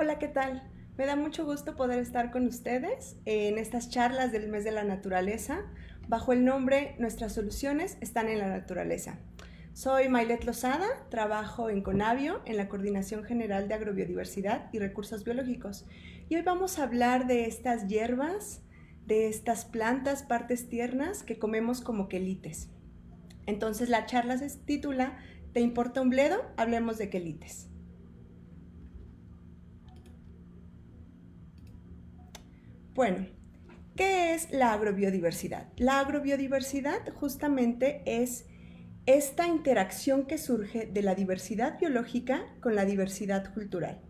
Hola, ¿qué tal? Me da mucho gusto poder estar con ustedes en estas charlas del mes de la naturaleza bajo el nombre Nuestras soluciones están en la naturaleza. Soy Mailet Lozada, trabajo en Conavio, en la Coordinación General de Agrobiodiversidad y Recursos Biológicos. Y hoy vamos a hablar de estas hierbas, de estas plantas, partes tiernas que comemos como quelites. Entonces la charla se titula ¿Te importa un bledo? Hablemos de quelites. Bueno, ¿qué es la agrobiodiversidad? La agrobiodiversidad justamente es esta interacción que surge de la diversidad biológica con la diversidad cultural.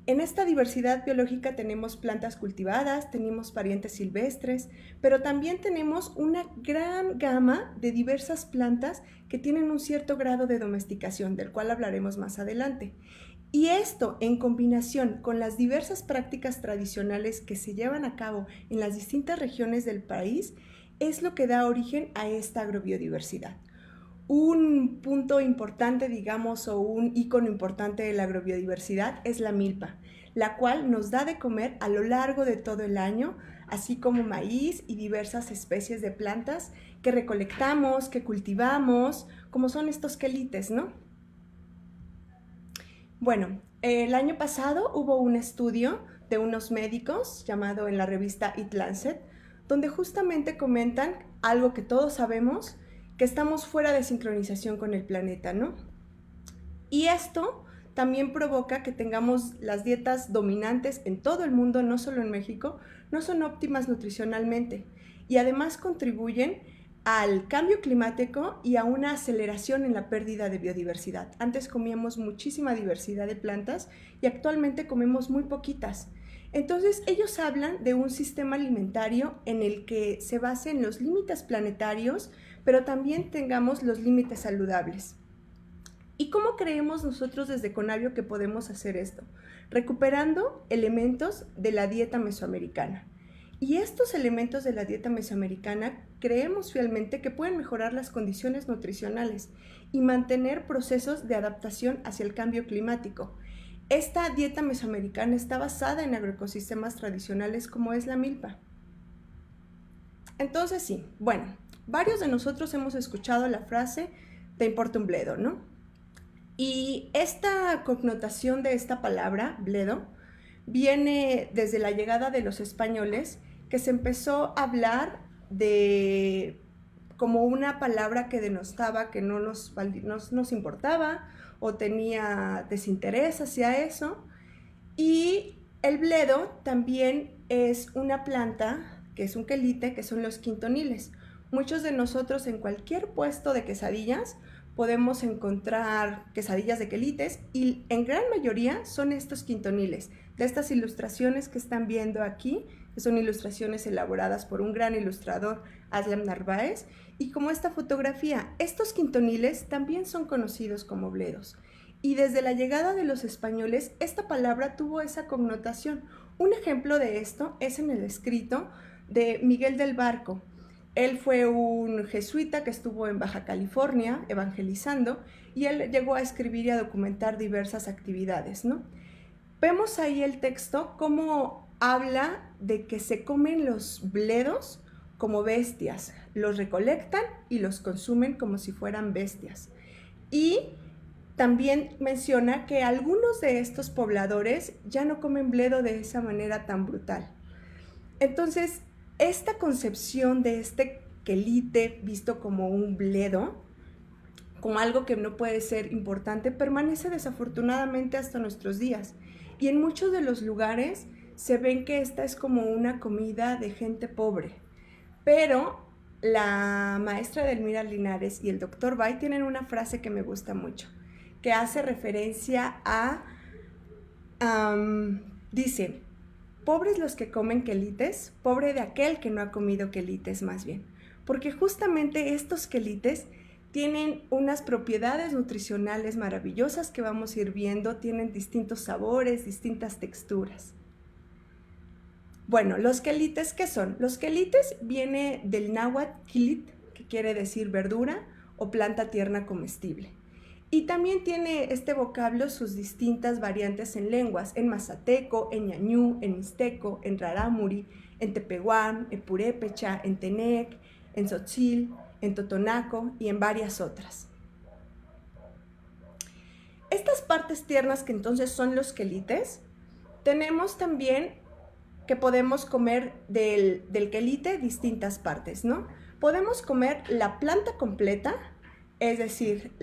En esta diversidad biológica tenemos plantas cultivadas, tenemos parientes silvestres, pero también tenemos una gran gama de diversas plantas que tienen un cierto grado de domesticación, del cual hablaremos más adelante. Y esto, en combinación con las diversas prácticas tradicionales que se llevan a cabo en las distintas regiones del país, es lo que da origen a esta agrobiodiversidad. Un punto importante, digamos, o un icono importante de la agrobiodiversidad es la milpa, la cual nos da de comer a lo largo de todo el año, así como maíz y diversas especies de plantas que recolectamos, que cultivamos, como son estos quelites, ¿no? Bueno, el año pasado hubo un estudio de unos médicos llamado en la revista It Lancet, donde justamente comentan algo que todos sabemos, que estamos fuera de sincronización con el planeta, ¿no? Y esto también provoca que tengamos las dietas dominantes en todo el mundo, no solo en México, no son óptimas nutricionalmente y además contribuyen al cambio climático y a una aceleración en la pérdida de biodiversidad. Antes comíamos muchísima diversidad de plantas y actualmente comemos muy poquitas. Entonces ellos hablan de un sistema alimentario en el que se base en los límites planetarios, pero también tengamos los límites saludables. ¿Y cómo creemos nosotros desde Conavio que podemos hacer esto? Recuperando elementos de la dieta mesoamericana. Y estos elementos de la dieta mesoamericana creemos fielmente que pueden mejorar las condiciones nutricionales y mantener procesos de adaptación hacia el cambio climático. Esta dieta mesoamericana está basada en agroecosistemas tradicionales como es la milpa. Entonces sí, bueno, varios de nosotros hemos escuchado la frase "te importa un bledo", ¿no? Y esta connotación de esta palabra, bledo, viene desde la llegada de los españoles, que se empezó a hablar de como una palabra que denostaba que no nos importaba o tenía desinterés hacia eso. Y el bledo también es una planta, que es un quelite, que son los quintoniles. Muchos de nosotros en cualquier puesto de quesadillas podemos encontrar quesadillas de quelites y en gran mayoría son estos quintoniles. De estas ilustraciones que están viendo aquí, que son ilustraciones elaboradas por un gran ilustrador, Aslam Narváez, y como esta fotografía, estos quintoniles también son conocidos como bledos. Y desde la llegada de los españoles, esta palabra tuvo esa connotación. Un ejemplo de esto es en el escrito de Miguel del Barco. Él fue un jesuita que estuvo en Baja California evangelizando y él llegó a escribir y a documentar diversas actividades, ¿no? Vemos ahí el texto cómo habla de que se comen los bledos como bestias, los recolectan y los consumen como si fueran bestias. Y también menciona que algunos de estos pobladores ya no comen bledo de esa manera tan brutal. Entonces, esta concepción de este quelite visto como un bledo, como algo que no puede ser importante, permanece desafortunadamente hasta nuestros días. Y en muchos de los lugares se ven que esta es como una comida de gente pobre. Pero la maestra Edelmira Linares y el doctor Bay tienen una frase que me gusta mucho, que hace referencia a, dice, pobres los que comen quelites, pobre de aquel que no ha comido quelites más bien, porque justamente estos quelites tienen unas propiedades nutricionales maravillosas que vamos a ir viendo, tienen distintos sabores, distintas texturas. Bueno, los quelites, ¿qué son? Los quelites viene del náhuatl quilit, que quiere decir verdura o planta tierna comestible. Y también tiene este vocablo sus distintas variantes en lenguas, en mazateco, en ñañú, en mixteco, en rarámuri, en tepehuán, en purépecha, en tenec, en tzotzil, en totonaco y en varias otras. Estas partes tiernas que entonces son los quelites, tenemos también que podemos comer del quelite distintas partes, ¿no? Podemos comer la planta completa, es decir,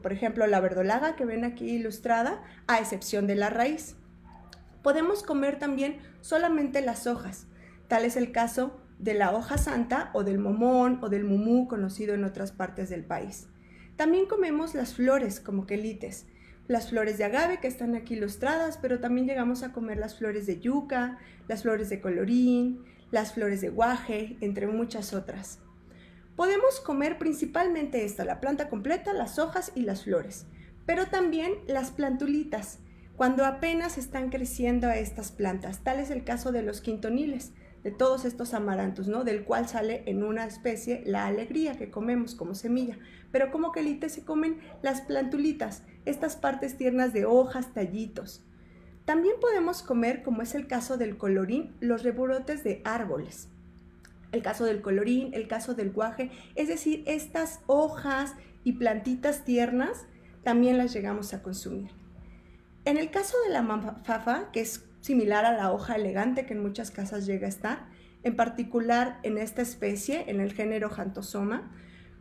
por ejemplo, la verdolaga que ven aquí ilustrada, a excepción de la raíz. Podemos comer también solamente las hojas, tal es el caso de la hoja santa o del momón o del mumú conocido en otras partes del país. También comemos las flores como quelites, las flores de agave que están aquí ilustradas, pero también llegamos a comer las flores de yuca, las flores de colorín, las flores de guaje, entre muchas otras. Podemos comer principalmente esta, la planta completa, las hojas y las flores, pero también las plantulitas, cuando apenas están creciendo estas plantas. Tal es el caso de los quintoniles, de todos estos amarantos, ¿no? Del cual sale en una especie la alegría que comemos como semilla, pero como quelite se comen las plantulitas, estas partes tiernas de hojas, tallitos. También podemos comer, como es el caso del colorín, los rebrotes de árboles. El caso del colorín, el caso del guaje, es decir, estas hojas y plantitas tiernas también las llegamos a consumir. En el caso de la mafafa, que es similar a la hoja elegante que en muchas casas llega a estar, en particular en esta especie, en el género Xanthosoma,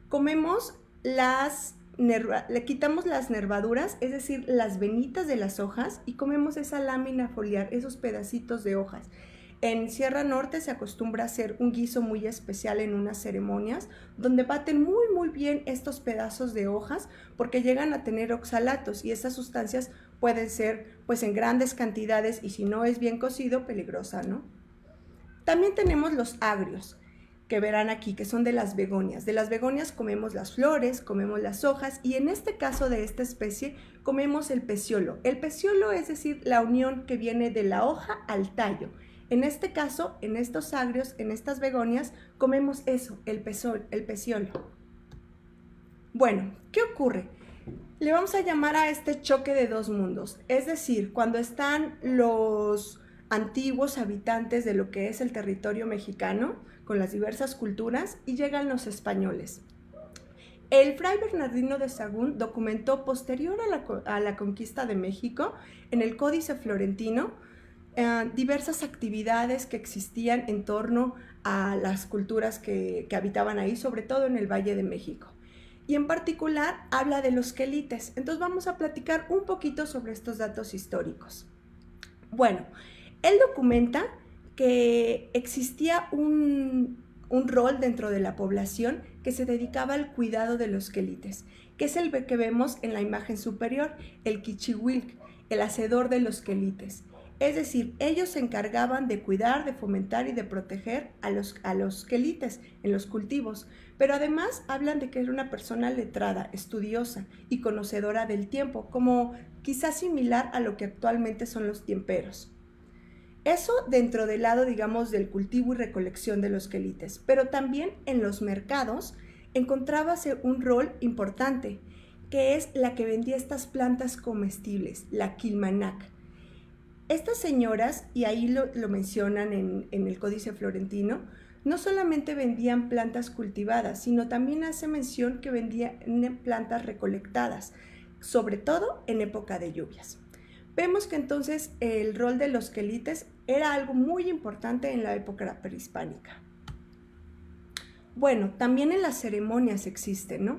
comemos le quitamos las nervaduras, es decir, las venitas de las hojas, y comemos esa lámina foliar, esos pedacitos de hojas. En Sierra Norte se acostumbra a hacer un guiso muy especial en unas ceremonias donde baten muy bien estos pedazos de hojas porque llegan a tener oxalatos y esas sustancias pueden ser pues en grandes cantidades y si no es bien cocido, peligrosa, ¿no? También tenemos los agrios que verán aquí, que son de las begonias. De las begonias comemos las flores, comemos las hojas y en este caso de esta especie comemos el peciolo. El peciolo es decir, la unión que viene de la hoja al tallo. En este caso, en estos agrios, en estas begonias, comemos eso, el peciolo. Bueno, ¿qué ocurre? Le vamos a llamar a este choque de dos mundos, es decir, cuando están los antiguos habitantes de lo que es el territorio mexicano, con las diversas culturas, y llegan los españoles. El fray Bernardino de Sahagún documentó posterior a la conquista de México, en el Códice Florentino, diversas actividades que existían en torno a las culturas que habitaban ahí, sobre todo en el Valle de México. Y en particular habla de los quelites. Entonces vamos a platicar un poquito sobre estos datos históricos. Bueno, él documenta que existía un rol dentro de la población que se dedicaba al cuidado de los quelites, que es el que vemos en la imagen superior, el quichihuilc, el hacedor de los quelites. Es decir, ellos se encargaban de cuidar, de fomentar y de proteger a los quelites en los cultivos, pero además hablan de que era una persona letrada, estudiosa y conocedora del tiempo, como quizás similar a lo que actualmente son los tiemperos. Eso dentro del lado, digamos, del cultivo y recolección de los quelites, pero también en los mercados encontrábase un rol importante, que es la que vendía estas plantas comestibles, la quilmanac. Estas señoras, y ahí lo mencionan en el Códice Florentino, no solamente vendían plantas cultivadas, sino también hace mención que vendían plantas recolectadas, sobre todo en época de lluvias. Vemos que entonces el rol de los quelites era algo muy importante en la época prehispánica. Bueno, también en las ceremonias existen, ¿no?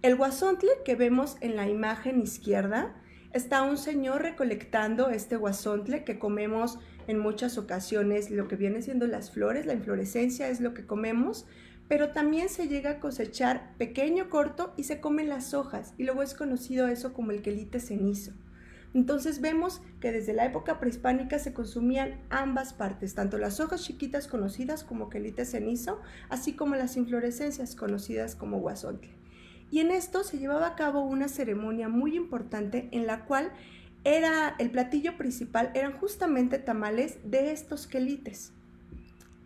El guasontle que vemos en la imagen izquierda, está un señor recolectando este guasontle que comemos en muchas ocasiones, lo que viene siendo las flores, la inflorescencia es lo que comemos, pero también se llega a cosechar pequeño, corto y se comen las hojas y luego es conocido eso como el quelite cenizo. Entonces vemos que desde la época prehispánica se consumían ambas partes, tanto las hojas chiquitas conocidas como quelite cenizo, así como las inflorescencias conocidas como guasontle. Y en esto se llevaba a cabo una ceremonia muy importante en la cual el platillo principal eran justamente tamales de estos quelites.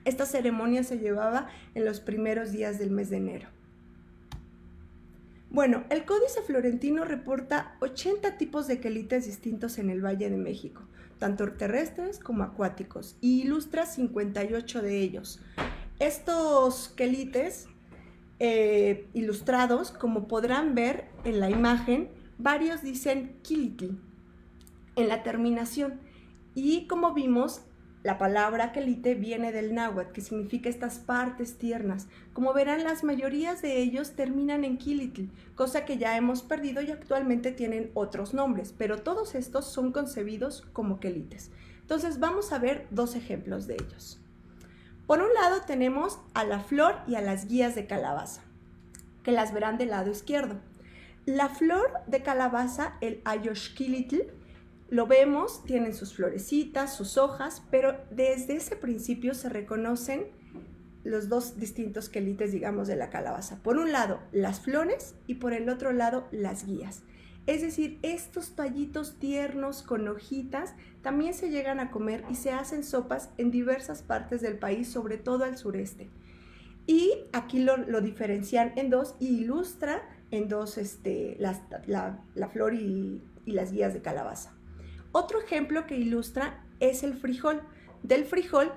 Esta ceremonia se llevaba en los primeros días del mes de enero. Bueno, el Códice Florentino reporta 80 tipos de quelites distintos en el Valle de México, tanto terrestres como acuáticos, y ilustra 58 de ellos. Estos quelites ilustrados, como podrán ver en la imagen, varios dicen quilitl en la terminación, y como vimos, la palabra quelite viene del náhuatl, que significa estas partes tiernas. Como verán, las mayorías de ellos terminan en quilitl, cosa que ya hemos perdido y actualmente tienen otros nombres, pero todos estos son concebidos como quelites. Entonces vamos a ver dos ejemplos de ellos. Por un lado tenemos a la flor y a las guías de calabaza, que las verán del lado izquierdo. La flor de calabaza, el ayoxquilitl, lo vemos, tienen sus florecitas, sus hojas, pero desde ese principio se reconocen los dos distintos quelites, digamos, de la calabaza. Por un lado, las flores y por el otro lado, las guías. Es decir, estos tallitos tiernos con hojitas también se llegan a comer y se hacen sopas en diversas partes del país, sobre todo al sureste. Y aquí lo diferencian en dos y ilustra en dos la flor y las guías de calabaza. Otro ejemplo que ilustra es el frijol. Del frijol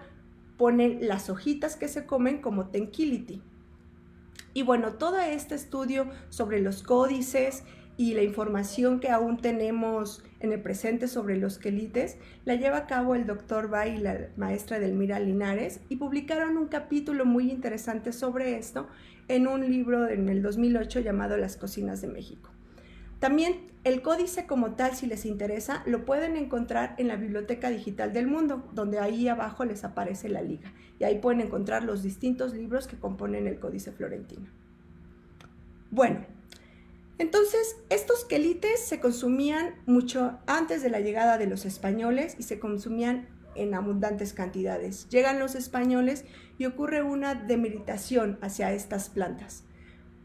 ponen las hojitas que se comen como tenquility. Y bueno, todo este estudio sobre los códices y la información que aún tenemos en el presente sobre los quelites la lleva a cabo el doctor Bay y la maestra Delmira Linares, y publicaron un capítulo muy interesante sobre esto en un libro en el 2008 llamado Las Cocinas de México. También el códice como tal, si les interesa, lo pueden encontrar en la Biblioteca Digital del Mundo, donde ahí abajo les aparece la liga, y ahí pueden encontrar los distintos libros que componen el Códice Florentino. Bueno, entonces estos quelites se consumían mucho antes de la llegada de los españoles y se consumían en abundantes cantidades. Llegan los españoles y ocurre una demeritación hacia estas plantas.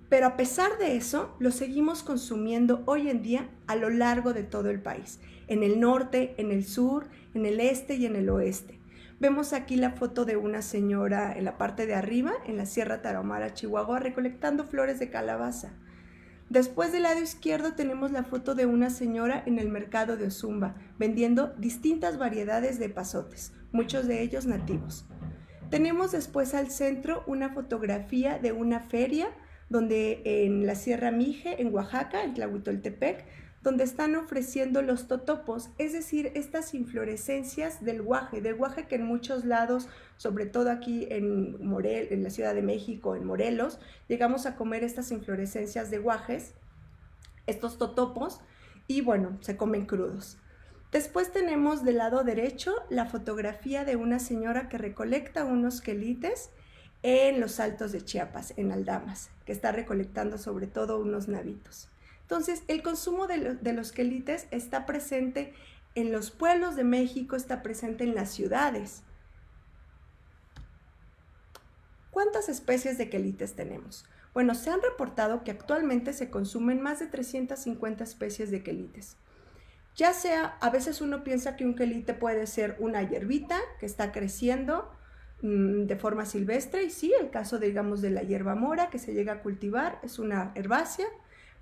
Pero a pesar de eso, lo seguimos consumiendo hoy en día a lo largo de todo el país, en el norte, en el sur, en el este y en el oeste. Vemos aquí la foto de una señora en la parte de arriba, en la Sierra Tarahumara, Chihuahua, recolectando flores de calabaza. Después del lado izquierdo tenemos la foto de una señora en el mercado de Ozumba, vendiendo distintas variedades de epazotes, muchos de ellos nativos. Tenemos después al centro una fotografía de una feria donde en la Sierra Mije, en Oaxaca, en Tlahuitoltepec, donde están ofreciendo los totopos, es decir, estas inflorescencias del guaje que en muchos lados, sobre todo aquí en la Ciudad de México, en Morelos, llegamos a comer estas inflorescencias de guajes, estos totopos, y bueno, se comen crudos. Después tenemos del lado derecho la fotografía de una señora que recolecta unos quelites en los Altos de Chiapas, en Aldamas, que está recolectando sobre todo unos navitos. Entonces, el consumo de los quelites está presente en los pueblos de México, está presente en las ciudades. ¿Cuántas especies de quelites tenemos? Bueno, se han reportado que actualmente se consumen más de 350 especies de quelites. Ya sea, a veces uno piensa que un quelite puede ser una hierbita que está creciendo de forma silvestre, y sí, el caso, digamos, de la hierba mora que se llega a cultivar, es una herbácea,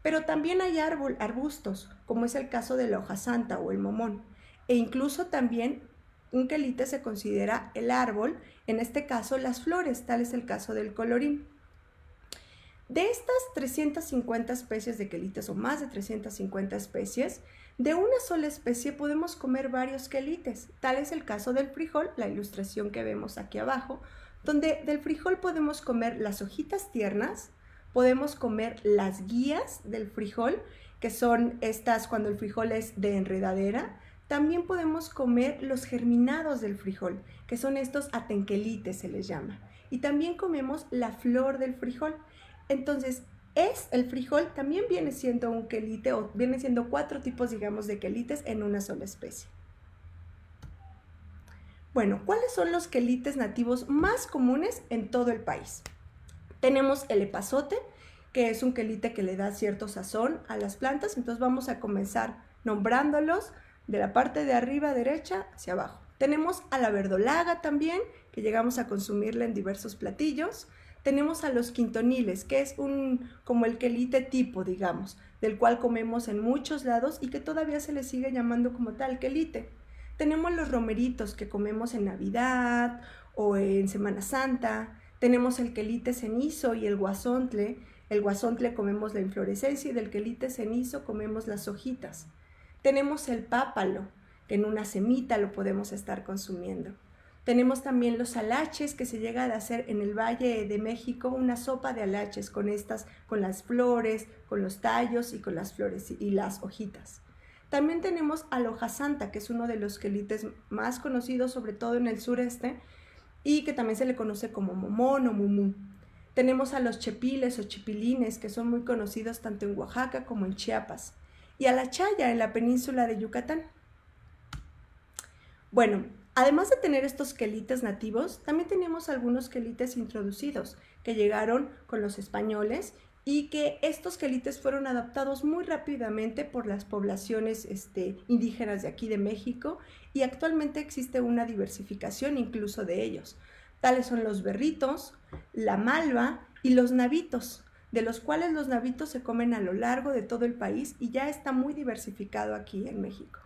pero también hay arbustos, como es el caso de la hoja santa o el momón, e incluso también un quelite se considera el árbol, en este caso las flores, tal es el caso del colorín. De estas 350 especies de quelites, o más de 350 especies, de una sola especie podemos comer varios quelites. Tal es el caso del frijol, la ilustración que vemos aquí abajo, donde del frijol podemos comer las hojitas tiernas, podemos comer las guías del frijol, que son estas cuando el frijol es de enredadera. También podemos comer los germinados del frijol, que son estos atenquelites, se les llama. Y también comemos la flor del frijol. Entonces, el frijol también viene siendo un quelite, o viene siendo 4 tipos, digamos, de quelites en una sola especie. Bueno, ¿cuáles son los quelites nativos más comunes en todo el país? Tenemos el epazote, que es un quelite que le da cierto sazón a las plantas. Entonces vamos a comenzar nombrándolos de la parte de arriba derecha hacia abajo. Tenemos a la verdolaga también, que llegamos a consumirla en diversos platillos. Tenemos a los quintoniles, que es como el quelite tipo, digamos, del cual comemos en muchos lados y que todavía se le sigue llamando como tal, quelite. Tenemos los romeritos que comemos en Navidad o en Semana Santa. Tenemos el quelite cenizo y el guasontle. El guasontle comemos la inflorescencia y del quelite cenizo comemos las hojitas. Tenemos el pápalo, que en una semita lo podemos estar consumiendo. Tenemos también los alaches, que se llega a hacer en el Valle de México una sopa de alaches con las flores, con los tallos y con las flores y las hojitas. También tenemos al hoja santa, que es uno de los quelites más conocidos, sobre todo en el sureste, y que también se le conoce como momón o mumú. Tenemos a los chepiles o chipilines, que son muy conocidos tanto en Oaxaca como en Chiapas, y a la chaya en la península de Yucatán. Bueno, además de tener estos quelites nativos, también tenemos algunos quelites introducidos que llegaron con los españoles y que estos quelites fueron adaptados muy rápidamente por las poblaciones indígenas de aquí de México, y actualmente existe una diversificación incluso de ellos. Tales son los berritos, la malva y los navitos, de los cuales los navitos se comen a lo largo de todo el país y ya está muy diversificado aquí en México.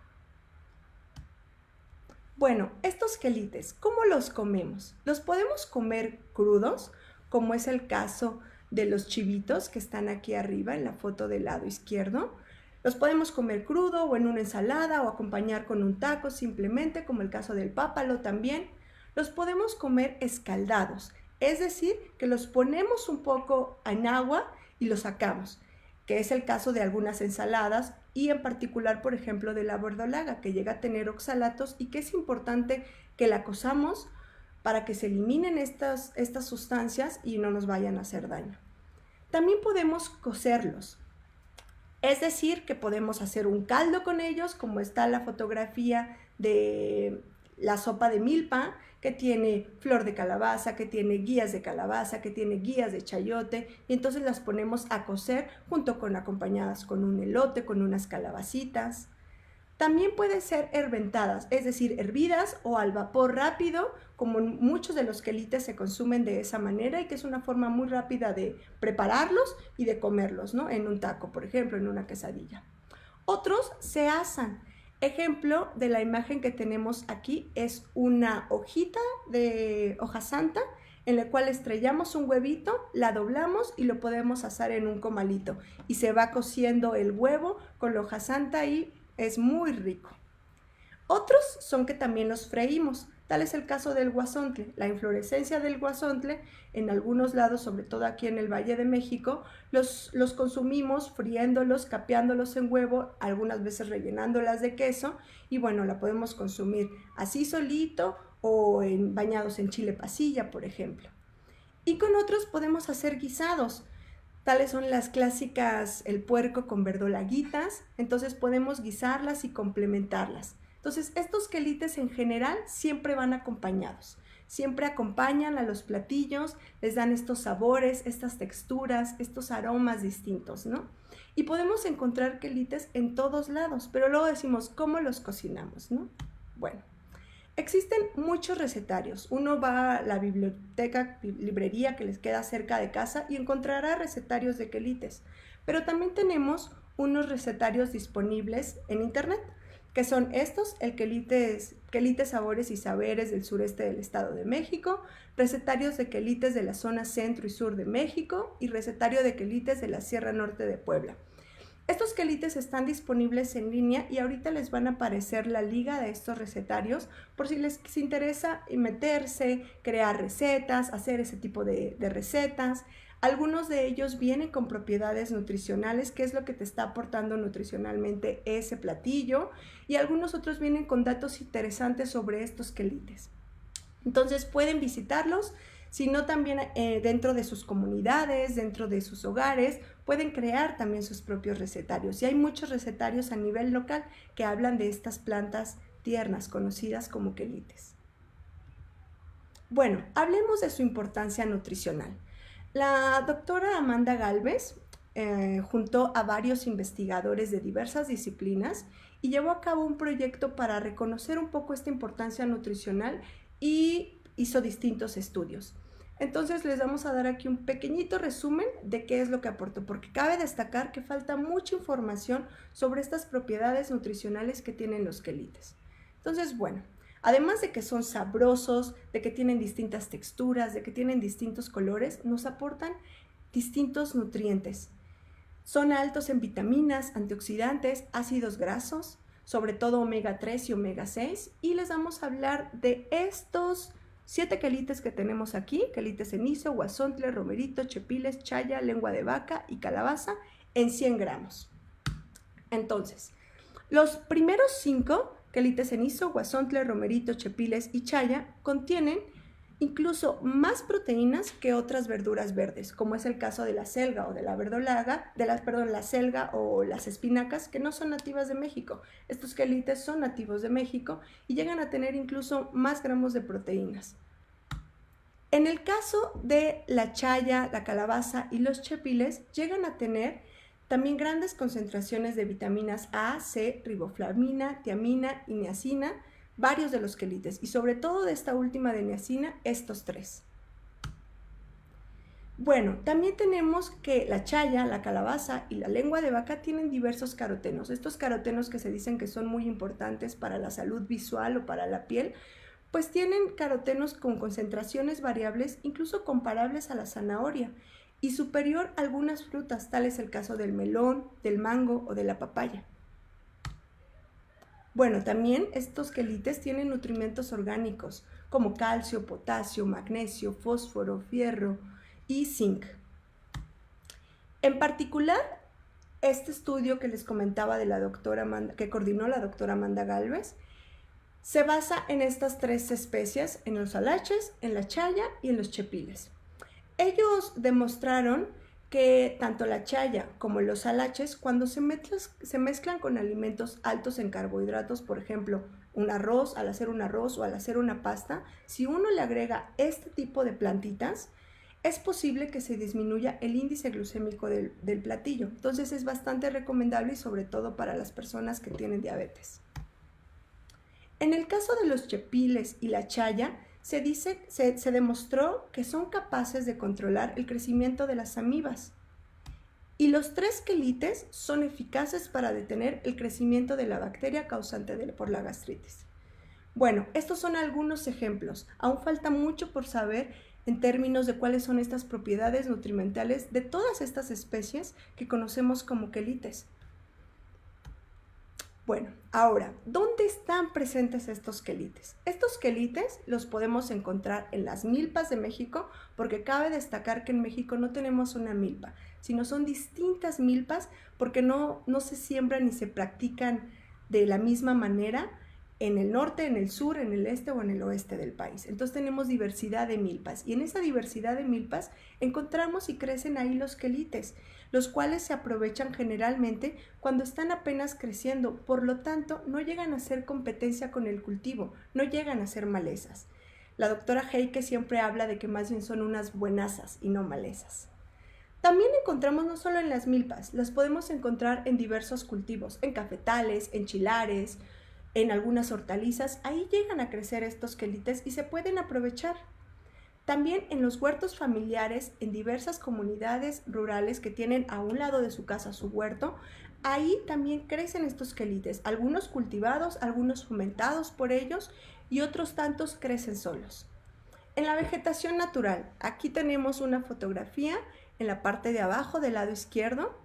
Bueno, estos quelites, ¿cómo los comemos? Los podemos comer crudos, como es el caso de los chivitos que están aquí arriba en la foto del lado izquierdo. Los podemos comer crudo o en una ensalada o acompañar con un taco simplemente, como el caso del pápalo también. Los podemos comer escaldados, es decir, que los ponemos un poco en agua y los sacamos, que es el caso de algunas ensaladas y en particular, por ejemplo, de la verdolaga, que llega a tener oxalatos y que es importante que la cozamos para que se eliminen estas sustancias y no nos vayan a hacer daño. También podemos cocerlos, es decir, que podemos hacer un caldo con ellos, como está la fotografía de la sopa de milpa, que tiene flor de calabaza, que tiene guías de calabaza, que tiene guías de chayote, y entonces las ponemos a cocer acompañadas con un elote, con unas calabacitas. También pueden ser herventadas, es decir, hervidas o al vapor rápido, como muchos de los quelites se consumen de esa manera y que es una forma muy rápida de prepararlos y de comerlos, ¿no? En un taco, por ejemplo, en una quesadilla. Otros se asan. Ejemplo de la imagen que tenemos aquí es una hojita de hoja santa en la cual estrellamos un huevito, la doblamos y lo podemos asar en un comalito y se va cociendo el huevo con la hoja santa y es muy rico. Otros son que también los freímos. Tal es el caso del guasontle. La inflorescencia del guasontle, en algunos lados, sobre todo aquí en el Valle de México, los consumimos friéndolos, capeándolos en huevo, algunas veces rellenándolas de queso, y bueno, la podemos consumir así solito o bañados en chile pasilla, por ejemplo. Y con otros podemos hacer guisados. Tales son las clásicas, el puerco con verdolaguitas, entonces podemos guisarlas y complementarlas. Entonces, estos quelites en general siempre van acompañados, siempre acompañan a los platillos, les dan estos sabores, estas texturas, estos aromas distintos, ¿no? Y podemos encontrar quelites en todos lados, pero luego decimos, ¿cómo los cocinamos, no? Bueno, existen muchos recetarios. Uno va a la librería que les queda cerca de casa y encontrará recetarios de quelites, pero también tenemos unos recetarios disponibles en internet, que son estos, el quelites sabores y saberes del sureste del Estado de México, recetarios de quelites de la zona centro y sur de México y recetario de quelites de la Sierra Norte de Puebla. Estos quelites están disponibles en línea y ahorita les van a aparecer la liga de estos recetarios por si les interesa meterse, crear recetas, hacer ese tipo de recetas. Algunos de ellos vienen con propiedades nutricionales, qué es lo que te está aportando nutricionalmente ese platillo, y algunos otros vienen con datos interesantes sobre estos quelites. Entonces pueden visitarlos, sino también dentro de sus comunidades, dentro de sus hogares, pueden crear también sus propios recetarios. Y hay muchos recetarios a nivel local que hablan de estas plantas tiernas, conocidas como quelites. Bueno, hablemos de su importancia nutricional. La doctora Amanda Gálvez juntó a varios investigadores de diversas disciplinas y llevó a cabo un proyecto para reconocer un poco esta importancia nutricional y hizo distintos estudios. Entonces les vamos a dar aquí un pequeñito resumen de qué es lo que aportó, porque cabe destacar que falta mucha información sobre estas propiedades nutricionales que tienen los quelites. Entonces, bueno, además de que son sabrosos, de que tienen distintas texturas, de que tienen distintos colores, nos aportan distintos nutrientes. Son altos en vitaminas, antioxidantes, ácidos grasos, sobre todo omega 3 y omega 6, y les vamos a hablar de estos 7 quelites que tenemos aquí: quelite cenizo, guasontle, romerito, chepiles, chaya, lengua de vaca y calabaza en 100 gramos. Entonces, los primeros 5, quelite cenizo, guasontle, romerito, chepiles y chaya, contienen incluso más proteínas que otras verduras verdes, como es el caso de la selga o de la verdolaga, la selga o las espinacas, que no son nativas de México. Estos quelites son nativos de México y llegan a tener incluso más gramos de proteínas. En el caso de la chaya, la calabaza y los chepiles, llegan a tener también grandes concentraciones de vitaminas A, C, riboflavina, tiamina y niacina, varios de los quelites, y sobre todo de esta última de niacina, estos 3. Bueno, también tenemos que la chaya, la calabaza y la lengua de vaca tienen diversos carotenos. Estos carotenos que se dicen que son muy importantes para la salud visual o para la piel, pues tienen carotenos con concentraciones variables, incluso comparables a la zanahoria, y superior a algunas frutas, tal es el caso del melón, del mango o de la papaya. Bueno, también estos quelites tienen nutrimentos orgánicos como calcio, potasio, magnesio, fósforo, fierro y zinc. En particular, este estudio que les comentaba de la doctora que coordinó la doctora Amanda Galvez, se basa en estas 3 especies, en los alaches, en la chaya y en los chepiles. Ellos demostraron que tanto la chaya como los alaches, cuando se mezclan con alimentos altos en carbohidratos, por ejemplo, un arroz, al hacer un arroz o al hacer una pasta, si uno le agrega este tipo de plantitas, es posible que se disminuya el índice glucémico del platillo. Entonces es bastante recomendable y sobre todo para las personas que tienen diabetes. En el caso de los chepiles y la chaya, se demostró que son capaces de controlar el crecimiento de las amibas. Y los 3 quelites son eficaces para detener el crecimiento de la bacteria causante por la gastritis. Bueno, estos son algunos ejemplos. Aún falta mucho por saber en términos de cuáles son estas propiedades nutrimentales de todas estas especies que conocemos como quelites. Bueno, ahora, ¿dónde están presentes estos quelites? Estos quelites los podemos encontrar en las milpas de México, porque cabe destacar que en México no tenemos una milpa, sino son distintas milpas porque no se siembran ni se practican de la misma manera en el norte, en el sur, en el este o en el oeste del país. Entonces tenemos diversidad de milpas, y en esa diversidad de milpas encontramos y crecen ahí los quelites, los cuales se aprovechan generalmente cuando están apenas creciendo, por lo tanto no llegan a ser competencia con el cultivo, no llegan a ser malezas. La doctora Heike siempre habla de que más bien son unas buenazas y no malezas. También encontramos no solo en las milpas, las podemos encontrar en diversos cultivos, en cafetales, en chilares, en algunas hortalizas. Ahí llegan a crecer estos quelites y se pueden aprovechar. También en los huertos familiares, en diversas comunidades rurales que tienen a un lado de su casa su huerto, ahí también crecen estos quelites, algunos cultivados, algunos fomentados por ellos y otros tantos crecen solos. En la vegetación natural, aquí tenemos una fotografía en la parte de abajo del lado izquierdo,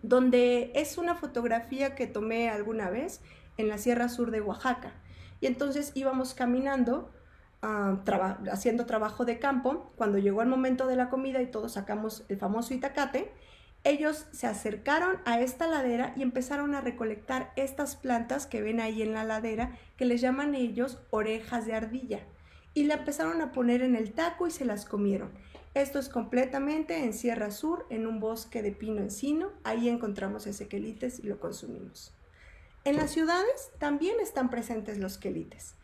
donde es una fotografía que tomé alguna vez en la Sierra Sur de Oaxaca. Y entonces íbamos caminando, haciendo trabajo de campo. Cuando llegó el momento de la comida y todos sacamos el famoso itacate, ellos se acercaron a esta ladera y empezaron a recolectar estas plantas que ven ahí en la ladera, que les llaman ellos orejas de ardilla, y la empezaron a poner en el taco y se las comieron. Esto es completamente en Sierra Sur, en un bosque de pino encino. Ahí encontramos ese quelites y lo consumimos. En las ciudades también están presentes los quelites.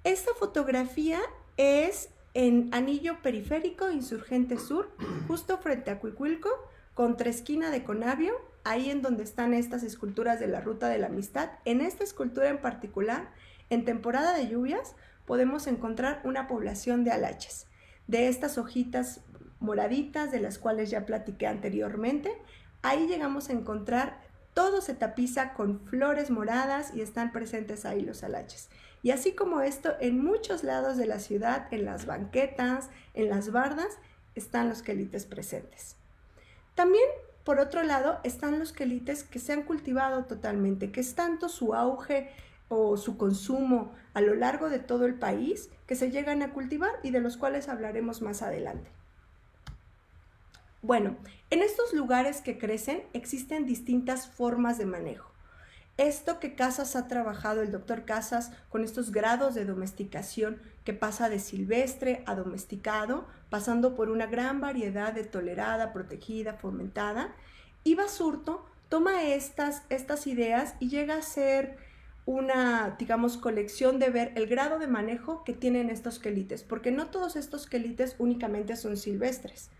Esta fotografía es en Anillo Periférico, Insurgente Sur, justo frente a Cuicuilco, contraesquina de Conavio, ahí en donde están estas esculturas de la Ruta de la Amistad. En esta escultura en particular, en temporada de lluvias, podemos encontrar una población de alaches. de estas hojitas moraditas de las cuales ya platiqué anteriormente. Ahí llegamos a encontrar, todo se tapiza con flores moradas y están presentes ahí los alaches. Y así como esto, en muchos lados de la ciudad, en las banquetas, en las bardas, están los quelites presentes. También, por otro lado, están los quelites que se han cultivado totalmente, que es tanto su auge o su consumo a lo largo de todo el país que se llegan a cultivar y de los cuales hablaremos más adelante. Bueno, en estos lugares que crecen existen distintas formas de manejo. Esto que Casas ha trabajado, el doctor Casas, con estos grados de domesticación que pasa de silvestre a domesticado, pasando por una gran variedad de tolerada, protegida, fomentada, y Basurto toma estas ideas y llega a ser una, digamos, colección de ver el grado de manejo que tienen estos quelites, porque no todos estos quelites únicamente son silvestres.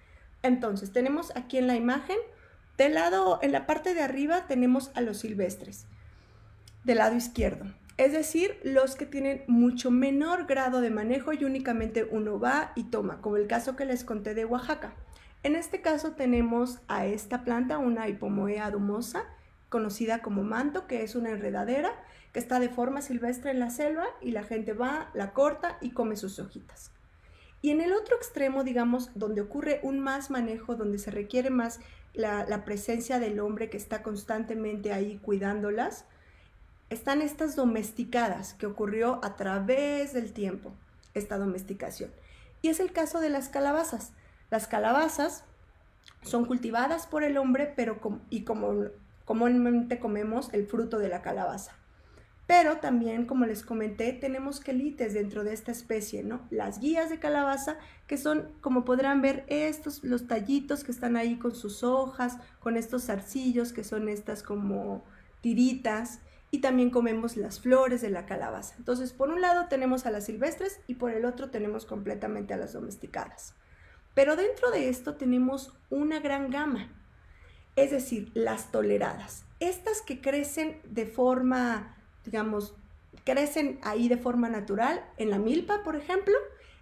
Entonces, tenemos aquí en la imagen, del lado, en la parte de arriba tenemos a los silvestres, del lado izquierdo, es decir, los que tienen mucho menor grado de manejo y únicamente uno va y toma, como el caso que les conté de Oaxaca. En este caso tenemos a esta planta, una Hipomoea adumosa, conocida como manto, que es una enredadera que está de forma silvestre en la selva y la gente va, la corta y come sus hojitas. Y en el otro extremo, digamos, donde ocurre un más manejo, donde se requiere más la presencia del hombre que está constantemente ahí cuidándolas, están estas domesticadas que ocurrió a través del tiempo, esta domesticación. Y es el caso de las calabazas. Las calabazas son cultivadas por el hombre, pero como comúnmente comemos el fruto de la calabaza. Pero también, como les comenté, tenemos quelites dentro de esta especie, ¿no? Las guías de calabaza, que son, como podrán ver, los tallitos que están ahí con sus hojas, con estos zarcillos, que son estas como tiritas, y también comemos las flores de la calabaza. Entonces, por un lado tenemos a las silvestres y por el otro tenemos completamente a las domesticadas. Pero dentro de esto tenemos una gran gama, es decir, las toleradas. Estas que crecen de forma, digamos, crecen ahí de forma natural, en la milpa, por ejemplo,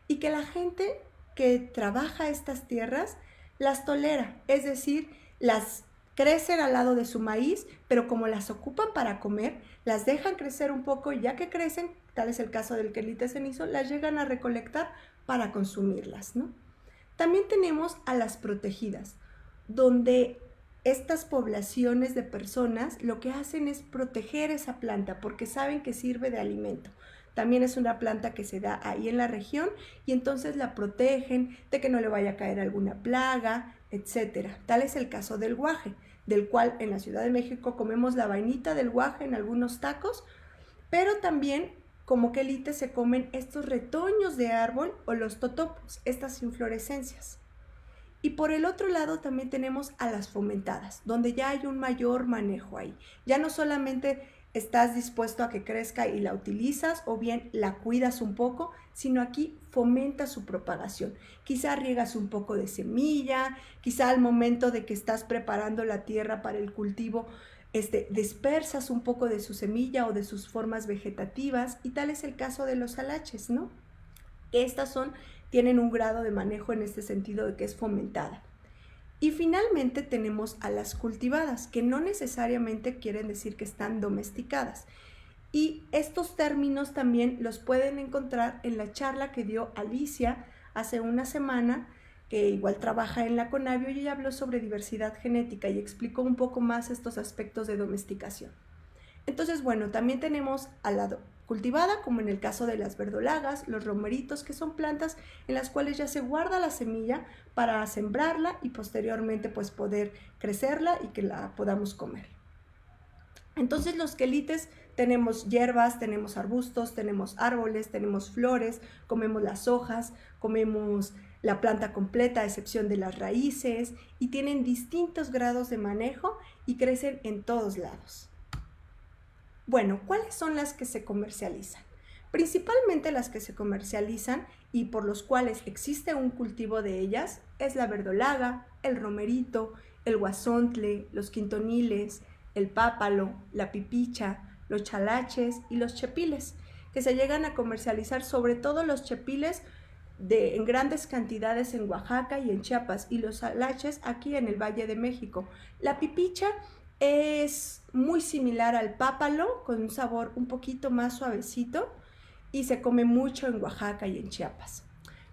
y que la gente que trabaja estas tierras las tolera, es decir, las crecen al lado de su maíz, pero como las ocupan para comer, las dejan crecer un poco y ya que crecen, tal es el caso del quelite cenizo, las llegan a recolectar para consumirlas, ¿no? También tenemos a las protegidas, donde estas poblaciones de personas lo que hacen es proteger esa planta porque saben que sirve de alimento. También es una planta que se da ahí en la región y entonces la protegen de que no le vaya a caer alguna plaga, etcétera. Tal es el caso del guaje, del cual en la Ciudad de México comemos la vainita del guaje en algunos tacos, pero también como quelite se comen estos retoños de árbol o los totopos, estas inflorescencias. Y por el otro lado también tenemos a las fomentadas, donde ya hay un mayor manejo ahí. Ya no solamente estás dispuesto a que crezca y la utilizas o bien la cuidas un poco, sino aquí fomentas su propagación. Quizá riegas un poco de semilla, quizá al momento de que estás preparando la tierra para el cultivo, dispersas un poco de su semilla o de sus formas vegetativas, y tal es el caso de los alaches, ¿no? Estas tienen un grado de manejo en este sentido de que es fomentada. Y finalmente tenemos a las cultivadas, que no necesariamente quieren decir que están domesticadas. Y estos términos también los pueden encontrar en la charla que dio Alicia hace una semana, que igual trabaja en la Conavio, y ella habló sobre diversidad genética y explicó un poco más estos aspectos de domesticación. Entonces, bueno, también tenemos al lado cultivada, como en el caso de las verdolagas, los romeritos, que son plantas en las cuales ya se guarda la semilla para sembrarla y posteriormente pues poder crecerla y que la podamos comer. Entonces los quelites tenemos hierbas, tenemos arbustos, tenemos árboles, tenemos flores, comemos las hojas, comemos la planta completa a excepción de las raíces y tienen distintos grados de manejo y crecen en todos lados. Bueno, ¿cuáles son las que se comercializan? Principalmente las que se comercializan y por los cuales existe un cultivo de ellas es la verdolaga, el romerito, el guasontle, los quintoniles, el pápalo, la pipicha, los chalaches y los chepiles, que se llegan a comercializar, sobre todo los chepiles en grandes cantidades en Oaxaca y en Chiapas, y los alaches aquí en el Valle de México. La pipicha es muy similar al pápalo, con un sabor un poquito más suavecito, y se come mucho en Oaxaca y en Chiapas.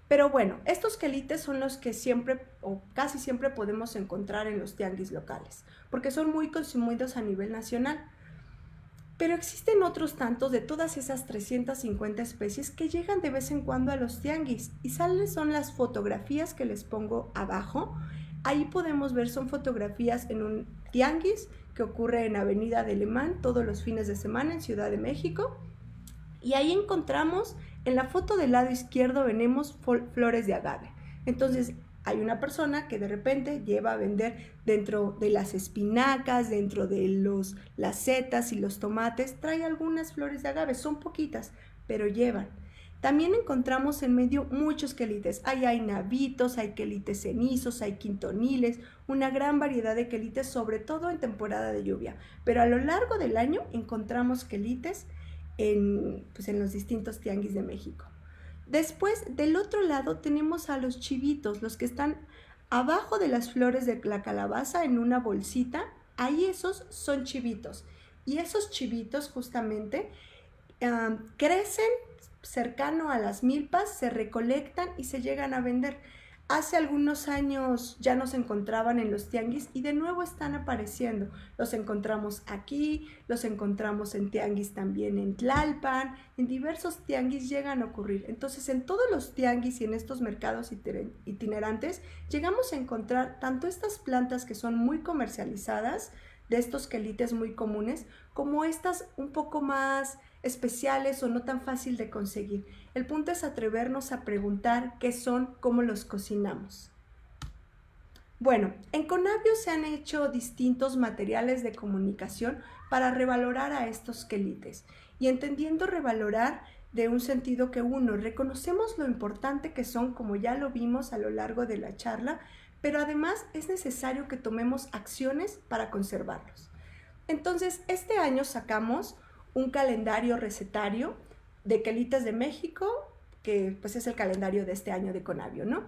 Pero bueno, estos quelites son los que siempre o casi siempre podemos encontrar en los tianguis locales, porque son muy consumidos a nivel nacional. Pero existen otros tantos de todas esas 350 especies que llegan de vez en cuando a los tianguis, y salen son las fotografías que les pongo abajo. Ahí podemos ver, son fotografías en un tianguis que ocurre en Avenida de Alemán todos los fines de semana en Ciudad de México. Y ahí encontramos, en la foto del lado izquierdo venimos flores de agave. Entonces hay una persona que de repente lleva a vender dentro de las espinacas, dentro de las setas y los tomates, trae algunas flores de agave, son poquitas, pero llevan. También encontramos en medio muchos quelites. Hay navitos, hay quelites cenizos, hay quintoniles, una gran variedad de quelites, sobre todo en temporada de lluvia. Pero a lo largo del año encontramos quelites en los distintos tianguis de México. Después, del otro lado, tenemos a los chivitos, los que están abajo de las flores de la calabaza en una bolsita. Ahí esos son chivitos. Y esos chivitos justamente crecen cercano a las milpas, se recolectan y se llegan a vender. Hace algunos años ya nos encontraban en los tianguis y de nuevo están apareciendo. Los encontramos aquí, los encontramos en tianguis también en Tlalpan, en diversos tianguis llegan a ocurrir. Entonces, en todos los tianguis y en estos mercados itinerantes llegamos a encontrar tanto estas plantas que son muy comercializadas, de estos quelites muy comunes, como estas un poco más especiales o no tan fácil de conseguir. El punto es atrevernos a preguntar qué son, cómo los cocinamos. Bueno, en Conavio se han hecho distintos materiales de comunicación para revalorar a estos quelites, y entendiendo revalorar de un sentido que uno, reconocemos lo importante que son, como ya lo vimos a lo largo de la charla, pero además es necesario que tomemos acciones para conservarlos. Entonces, este año sacamos un calendario recetario de quelites de México, que pues es el calendario de este año de Conavio, ¿no?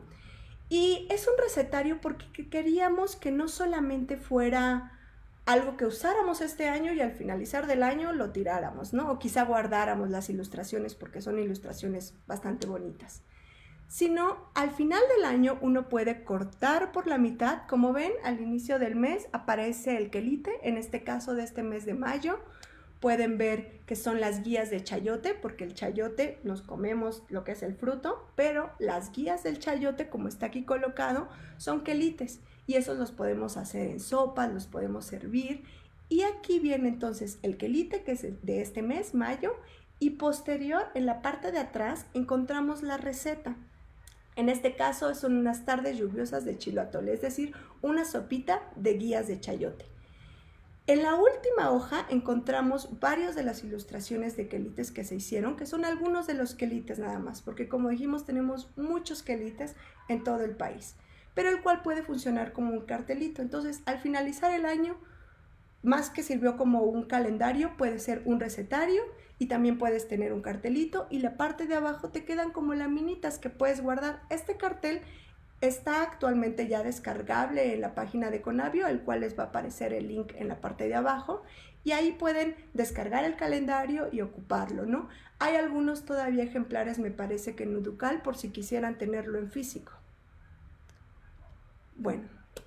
Y es un recetario porque queríamos que no solamente fuera algo que usáramos este año y al finalizar del año lo tiráramos, ¿no? O quizá guardáramos las ilustraciones porque son ilustraciones bastante bonitas, sino al final del año uno puede cortar por la mitad. Como ven, al inicio del mes aparece el quelite, en este caso de este mes de mayo. Pueden ver que son las guías de chayote, porque el chayote nos comemos lo que es el fruto, pero las guías del chayote, como está aquí colocado, son quelites, y esos los podemos hacer en sopa, los podemos servir. Y aquí viene entonces el quelite, que es de este mes, mayo, y posterior, en la parte de atrás, encontramos la receta. En este caso son unas tardes lluviosas de chilo atole, es decir, una sopita de guías de chayote. En la última hoja encontramos varias de las ilustraciones de quelites que se hicieron, que son algunos de los quelites nada más, porque como dijimos tenemos muchos quelites en todo el país, pero el cual puede funcionar como un cartelito. Entonces, al finalizar el año, más que sirvió como un calendario, puede ser un recetario, y también puedes tener un cartelito, y la parte de abajo te quedan como laminitas que puedes guardar. Este cartel está actualmente ya descargable en la página de Conavio, el cual les va a aparecer el link en la parte de abajo, y ahí pueden descargar el calendario y ocuparlo, ¿no? Hay algunos todavía ejemplares, me parece que en Uducal, por si quisieran tenerlo en físico. Bueno,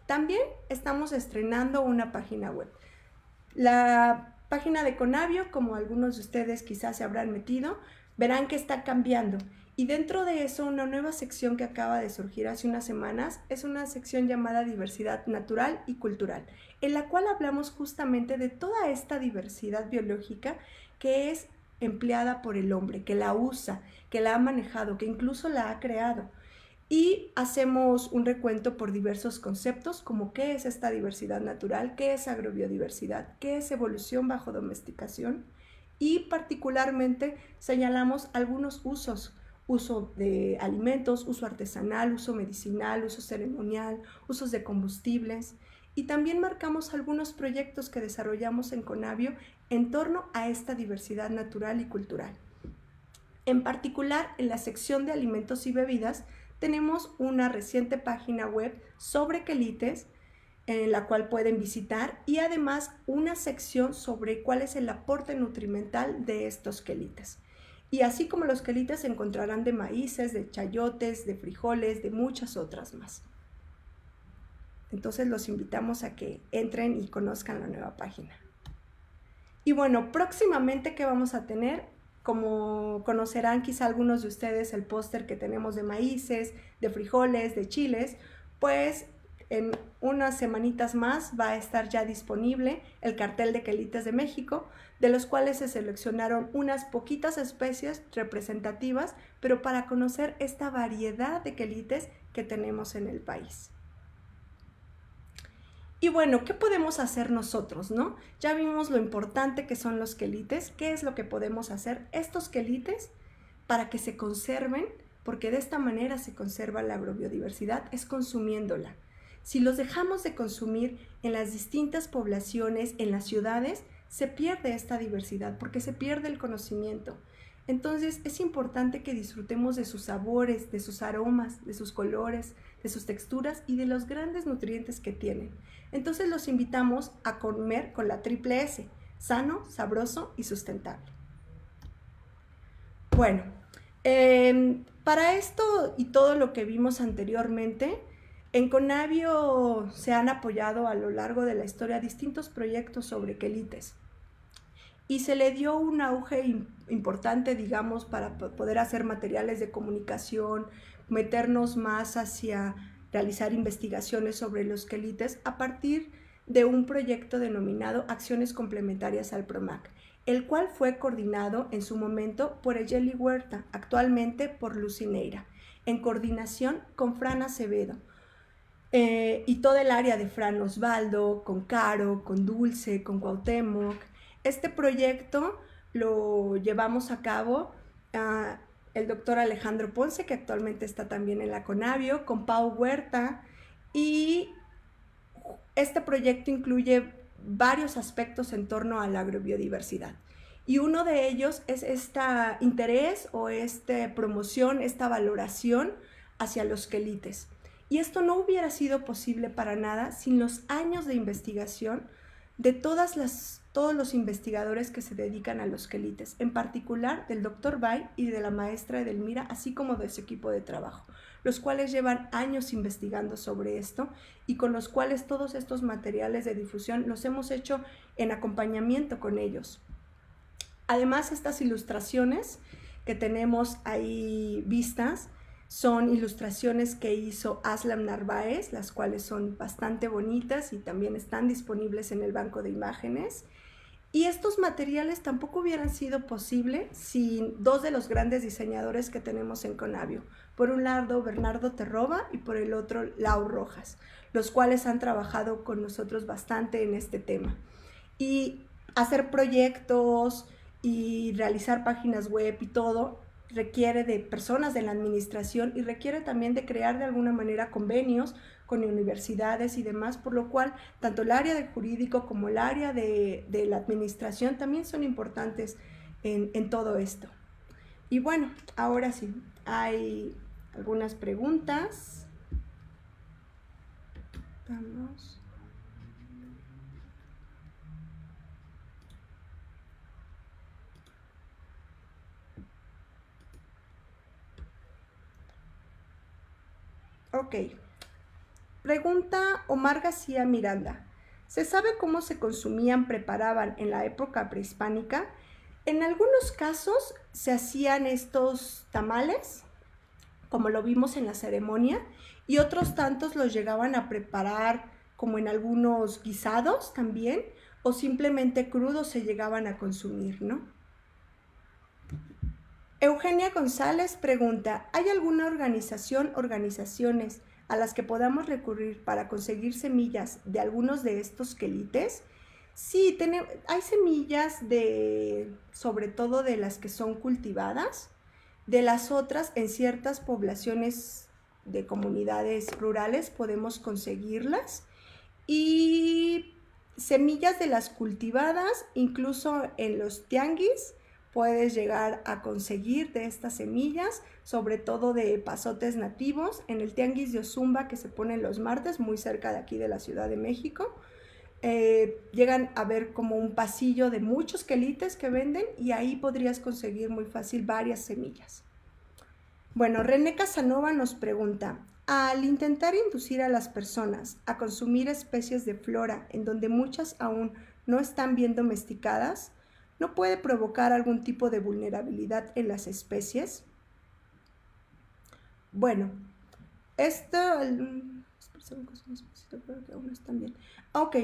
también estamos estrenando una página web. La página de Conavio, como algunos de ustedes quizás se habrán metido, verán que está cambiando. Y dentro de eso, una nueva sección que acaba de surgir hace unas semanas es una sección llamada Diversidad Natural y Cultural, en la cual hablamos justamente de toda esta diversidad biológica que es empleada por el hombre, que la usa, que la ha manejado, que incluso la ha creado. Y hacemos un recuento por diversos conceptos, como qué es esta diversidad natural, qué es agrobiodiversidad, qué es evolución bajo domesticación, y particularmente señalamos algunos usos: uso de alimentos, uso artesanal, uso medicinal, uso ceremonial, usos de combustibles, y también marcamos algunos proyectos que desarrollamos en Conavio en torno a esta diversidad natural y cultural. En particular, en la sección de alimentos y bebidas, tenemos una reciente página web sobre quelites en la cual pueden visitar y además una sección sobre cuál es el aporte nutrimental de estos quelites. Y así como los quelites se encontrarán de maíces, de chayotes, de frijoles, de muchas otras más. Entonces los invitamos a que entren y conozcan la nueva página. Y bueno, próximamente, ¿qué vamos a tener? Como conocerán quizá algunos de ustedes el póster que tenemos de maíces, de frijoles, de chiles, pues en unas semanitas más va a estar ya disponible el cartel de quelites de México, de los cuales se seleccionaron unas poquitas especies representativas, pero para conocer esta variedad de quelites que tenemos en el país. Y bueno, ¿qué podemos hacer nosotros, no? Ya vimos lo importante que son los quelites. ¿Qué es lo que podemos hacer? Estos quelites, para que se conserven, porque de esta manera se conserva la agrobiodiversidad, es consumiéndola. Si los dejamos de consumir en las distintas poblaciones, en las ciudades, se pierde esta diversidad, porque se pierde el conocimiento. Entonces es importante que disfrutemos de sus sabores, de sus aromas, de sus colores, de sus texturas y de los grandes nutrientes que tienen. Entonces los invitamos a comer con la triple S: sano, sabroso y sustentable. Bueno, para esto y todo lo que vimos anteriormente, en Conavio se han apoyado a lo largo de la historia distintos proyectos sobre quelites. Y se le dio un auge importante, digamos, para poder hacer materiales de comunicación, meternos más hacia realizar investigaciones sobre los quelites a partir de un proyecto denominado Acciones Complementarias al PROMAC, el cual fue coordinado en su momento por Eyeli Huerta, actualmente por Lucy Neira, en coordinación con Fran Acevedo, y todo el área de Fran Osvaldo, con Caro, con Dulce, con Cuauhtémoc. Este proyecto lo llevamos a cabo el doctor Alejandro Ponce, que actualmente está también en la Conavio, con Pau Huerta, y este proyecto incluye varios aspectos en torno a la agrobiodiversidad. Y uno de ellos es este interés o esta promoción, esta valoración hacia los quelites. Y esto no hubiera sido posible para nada sin los años de investigación de todos los investigadores que se dedican a los quelites, en particular del Dr. Bay y de la maestra Edelmira, así como de su equipo de trabajo, los cuales llevan años investigando sobre esto y con los cuales todos estos materiales de difusión los hemos hecho en acompañamiento con ellos. Además, estas ilustraciones que tenemos ahí vistas son ilustraciones que hizo Aslam Narváez, las cuales son bastante bonitas y también están disponibles en el banco de imágenes. Y estos materiales tampoco hubieran sido posible sin dos de los grandes diseñadores que tenemos en Conavio. Por un lado, Bernardo Terroba, y por el otro, Lau Rojas, los cuales han trabajado con nosotros bastante en este tema. Y hacer proyectos y realizar páginas web y todo requiere de personas de la administración y requiere también de crear de alguna manera convenios con universidades y demás, por lo cual tanto el área de jurídico como el área de la administración también son importantes en todo esto. Y bueno, ahora sí, hay algunas preguntas. Vamos. Ok. Pregunta Omar García Miranda. ¿Se sabe cómo se consumían, preparaban en la época prehispánica? En algunos casos se hacían estos tamales, como lo vimos en la ceremonia, y otros tantos los llegaban a preparar como en algunos guisados también, o simplemente crudos se llegaban a consumir, ¿no? Eugenia González pregunta, ¿hay alguna organizaciones a las que podamos recurrir para conseguir semillas de algunos de estos quelites? Sí, hay semillas sobre todo de las que son cultivadas, de las otras en ciertas poblaciones de comunidades rurales podemos conseguirlas, y semillas de las cultivadas incluso en los tianguis puedes llegar a conseguir de estas semillas, sobre todo de epazotes nativos, en el tianguis de Ozumba que se pone los martes, muy cerca de aquí de la Ciudad de México. Llegan a ver como un pasillo de muchos quelites que venden y ahí podrías conseguir muy fácil varias semillas. Bueno, René Casanova nos pregunta, al intentar inducir a las personas a consumir especies de flora en donde muchas aún no están bien domesticadas, ¿no puede provocar algún tipo de vulnerabilidad en las especies? Bueno, esto... Ok,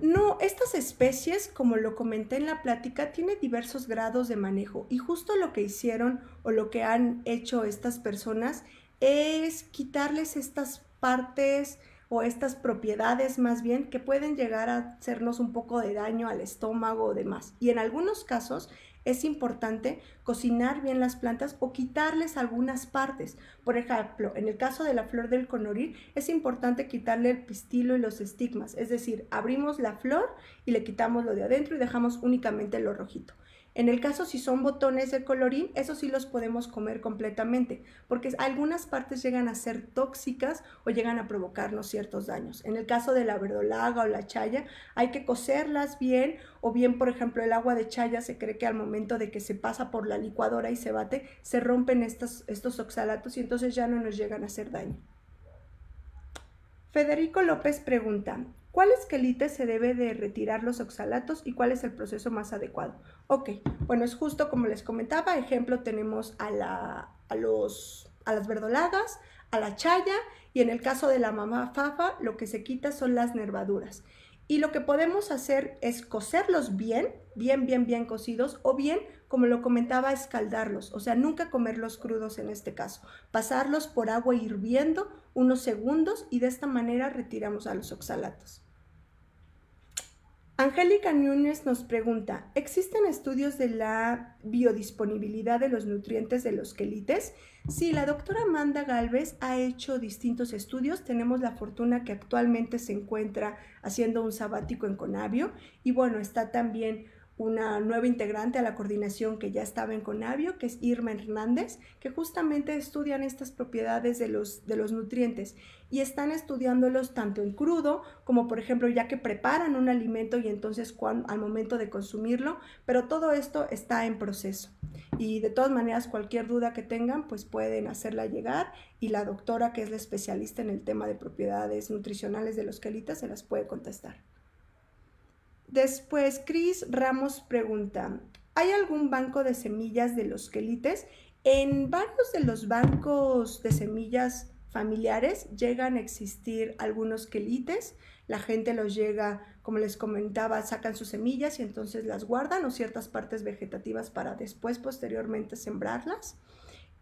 no, estas especies, como lo comenté en la plática, tienen diversos grados de manejo y justo lo que hicieron o lo que han hecho estas personas es quitarles estas partes o estas propiedades más bien que pueden llegar a hacernos un poco de daño al estómago o demás. Y en algunos casos es importante cocinar bien las plantas o quitarles algunas partes. Por ejemplo, en el caso de la flor del conoril, es importante quitarle el pistilo y los estigmas, es decir, abrimos la flor y le quitamos lo de adentro y dejamos únicamente lo rojito. En el caso si son botones de colorín, eso sí los podemos comer completamente, porque algunas partes llegan a ser tóxicas o llegan a provocarnos ciertos daños. En el caso de la verdolaga o la chaya, hay que cocerlas bien, o bien, por ejemplo, el agua de chaya se cree que al momento de que se pasa por la licuadora y se bate, se rompen estos oxalatos y entonces ya no nos llegan a hacer daño. Federico López pregunta, ¿cuáles quelites se debe de retirar los oxalatos y cuál es el proceso más adecuado? Ok, bueno, es justo como les comentaba, ejemplo tenemos a las verdolagas, a la chaya y en el caso de la mamá fafa lo que se quita son las nervaduras. Y lo que podemos hacer es cocerlos bien, bien cocidos o bien, como lo comentaba, escaldarlos, o sea, nunca comerlos crudos en este caso, pasarlos por agua hirviendo unos segundos y de esta manera retiramos a los oxalatos. Angélica Núñez nos pregunta, ¿existen estudios de la biodisponibilidad de los nutrientes de los quelites? Sí, la doctora Amanda Galvez ha hecho distintos estudios. Tenemos la fortuna que actualmente se encuentra haciendo un sabático en Conavio y bueno, está también una nueva integrante a la coordinación que ya estaba en Conavio, que es Irma Hernández, que justamente estudian estas propiedades de los nutrientes y están estudiándolos tanto en crudo como por ejemplo ya que preparan un alimento y entonces al momento de consumirlo, pero todo esto está en proceso y de todas maneras cualquier duda que tengan pues pueden hacerla llegar y la doctora que es la especialista en el tema de propiedades nutricionales de los quelites se las puede contestar. Después, Cris Ramos pregunta, ¿hay algún banco de semillas de los quelites? En varios de los bancos de semillas familiares llegan a existir algunos quelites. La gente los llega, como les comentaba, sacan sus semillas y entonces las guardan o ciertas partes vegetativas para después, posteriormente, sembrarlas.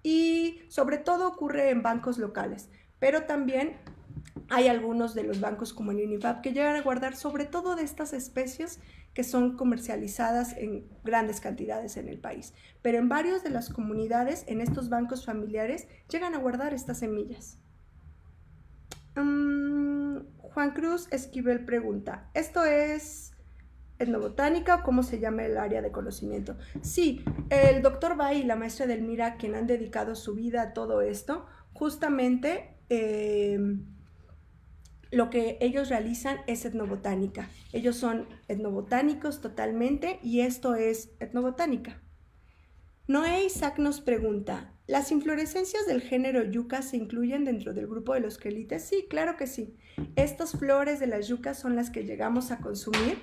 Y sobre todo ocurre en bancos locales, pero también hay algunos de los bancos como el Unifab que llegan a guardar sobre todo de estas especies que son comercializadas en grandes cantidades en el país. Pero en varios de las comunidades, en estos bancos familiares, llegan a guardar estas semillas. Juan Cruz Esquivel pregunta, ¿esto es etnobotánica o cómo se llama el área de conocimiento? Sí, el doctor Bay y la maestra Delmira, quien han dedicado su vida a todo esto, justamente lo que ellos realizan es etnobotánica. Ellos son etnobotánicos totalmente y esto es etnobotánica. Noé Isaac nos pregunta, ¿las inflorescencias del género yucca se incluyen dentro del grupo de los quelites? Sí, claro que sí. Estas flores de las yucas son las que llegamos a consumir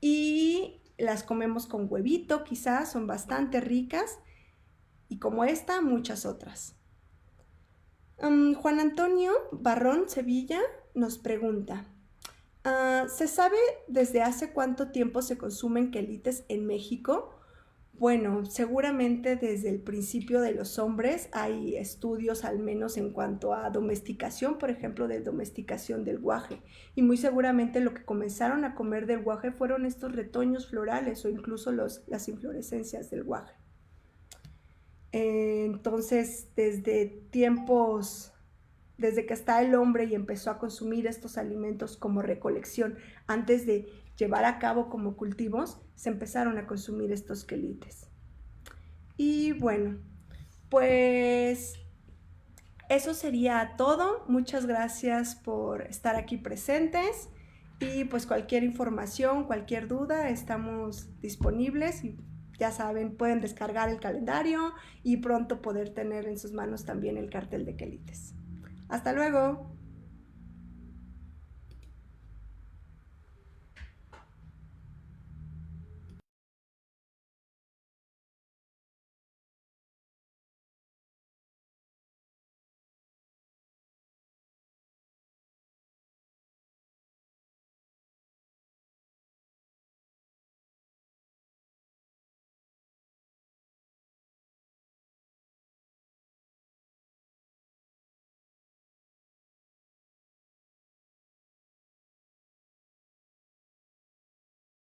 y las comemos con huevito, quizás, son bastante ricas y como esta, muchas otras. Juan Antonio Barrón Sevilla nos pregunta, ¿se sabe desde hace cuánto tiempo se consumen quelites en México? Bueno, seguramente desde el principio de los hombres hay estudios al menos en cuanto a domesticación, por ejemplo, de domesticación del guaje. Y muy seguramente lo que comenzaron a comer del guaje fueron estos retoños florales o incluso las inflorescencias del guaje. Entonces, desde que está el hombre y empezó a consumir estos alimentos como recolección, antes de llevar a cabo como cultivos, se empezaron a consumir estos quelites. Y bueno, pues eso sería todo. Muchas gracias por estar aquí presentes y pues cualquier información, cualquier duda, estamos disponibles y ya saben, pueden descargar el calendario y pronto poder tener en sus manos también el cartel de Quelites. Hasta luego.